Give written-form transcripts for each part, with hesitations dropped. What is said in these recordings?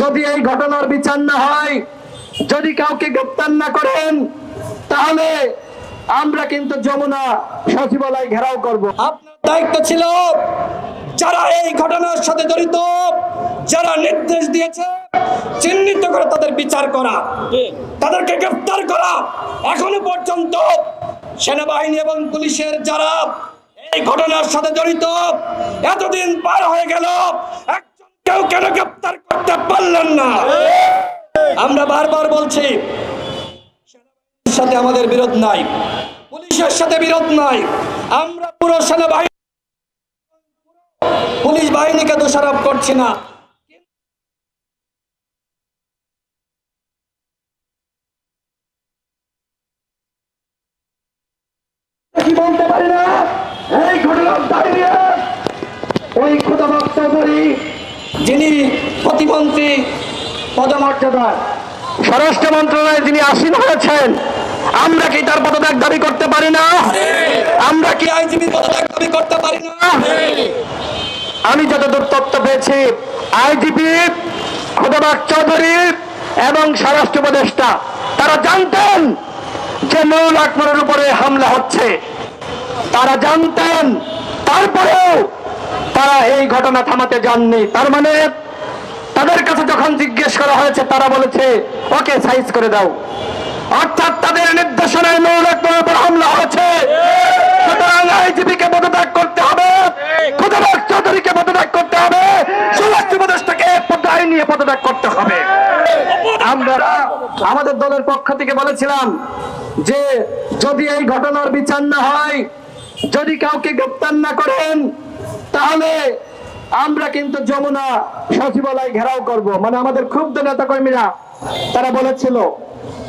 যদি এই ঘটনার বিচার না হয়, যদি কাউকে গ্রেফতার না করেন, তাহলে আমরা কিন্তু যমুনা সচিবালয় ঘেরাও করব। আপনার দায়িত্ব ছিল যারা এই ঘটনার সাথে জড়িত, যারা নির্দেশ দিয়েছে চিহ্নিত করে তাদের বিচার করা, তাদেরকে গ্রেফতার করা। এখনো পর্যন্ত সেনাবাহিনী এবং পুলিশের যারা এই ঘটনার সাথে জড়িত, এতদিন পার হয়ে গেল, একজনকেও কেন গ্রেফতার করতে পারলেন না? আমরা বারবার বলছি, সেনাবাহিনীর সাথে আমাদের বিরোধ নাই, পুলিশের সাথে বিরোধ নাই। আমরা পুরো সেনাবাহিনী পুলিশ বাহিনীকে দোষারোপ করছি না, কি বলতে পারি না, এই ঘটনার দায় নিয়ে ওই খোদাবাদ চৌধুরী, যিনি প্রতিমন্ত্রী পদমর্যাদার স্বরাষ্ট্র মন্ত্রণালয়ে যিনি আসীন হয়েছেন, আমরা কি তার পদত্যাগ দাবি করতে পারি না? আমরা কি আইজিপি পদত্যাগ দাবি করতে পারি না? আমি যতদূর তথ্য পেয়েছি, আইজিপি খোদাবাদ চৌধুরী এবং স্বরাষ্ট্র উপদেষ্টা তারা জানতেন যে নুরুল আকমরের উপরে হামলা হচ্ছে, তারা জানতেন, তারপরেও তারা এই ঘটনা থামাতে যাননি। তার মানে তাদের কাছে যখন জিজ্ঞেস করা হয়েছে, তারা বলেছে ওকে সাইজ করে দাও। অর্থাৎ তাদের নির্দেশনায় নুরুল আকমরের উপর হামলা হয়েছে, সুতরাং আইজিপিকে পদত্যাগ করতে হবে, খোদাবাদ চৌধুরীকে পদত্যাগ করতে হবে, স্বরাষ্ট্র উপদেষ্টাকে দায় নিয়ে পদত্যাগ করতে হবে। আমরা আমাদের দলের পক্ষ থেকে বলেছিলাম যে যদি এই ঘটনার বিচার না হয়, যদি কাউকে গ্রেফতার না করেন, তাহলে আমরা কিন্তু যমুনা সচিবালয় ঘেরাও করব। মানে আমাদের ক্ষুব্ধ নেতা কর্মীরা তারা বলেছিল,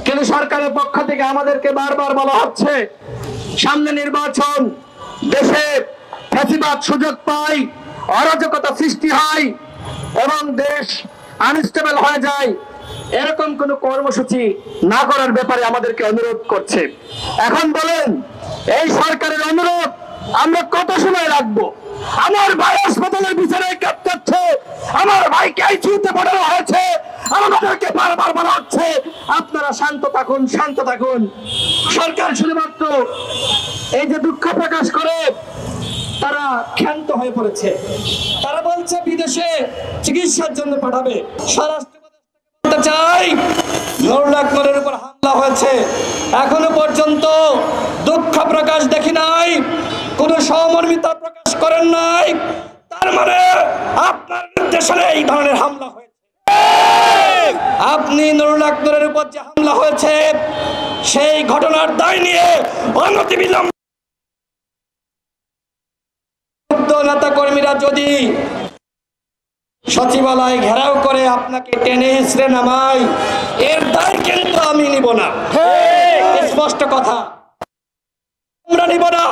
কিন্তু সরকারের পক্ষ থেকে আমাদেরকে বারবার বলা হচ্ছে সামনে নির্বাচন, দেশে ফ্যাসিবাদ সুযোগ পায়, অরাজকতা সৃষ্টি হয় এবং দেশ আনস্টেবল হয়ে যায়, এরকম কোন কর্মসূচি না করার ব্যাপারে আমাদেরকে অনুরোধ করছে। এখন বলেন, এই সরকারের অনুরোধ আমরা কত সময় রাখবো? আমার ভাই হাসপাতালের বিচারে কাটছে, আমার ভাইকে আইসিইউতে পাঠানো হয়েছে, আমাদেরকে বারবার বলা হচ্ছে আপনারা শান্ত থাকুন, শান্ত থাকুন। সরকার শুধুমাত্র এই যে দুঃখ প্রকাশ করে তারা ক্ষান্ত হয়ে পড়েছে। তারা বলছে বিদেশে চিকিৎসার জন্য পাঠাবে। স্বরাষ্ট্র বলতে চাই, নুরুল আকমরের উপর হামলা হয়েছে, এখনো পর্যন্ত দুঃখ প্রকাশ দেখি নাই, কোন সহমর্মিতা প্রকাশ করেন নাই। তার মানে আপনার নির্দেশনে এই ধরনের হামলা হয়েছে। আপনি নুরুল আকমরের উপর যে হামলা হয়েছে, সেই ঘটনার দায় নিয়ে অনতিবিলম্বে নেতা কর্মীরা যদি সচিবালয় ঘেরাও করে আপনাকে টেনে হিঁচড়ে নামায়, এর দায় কিন্তু আমি নিব না। স্পষ্ট কথা, আমরা নিব না।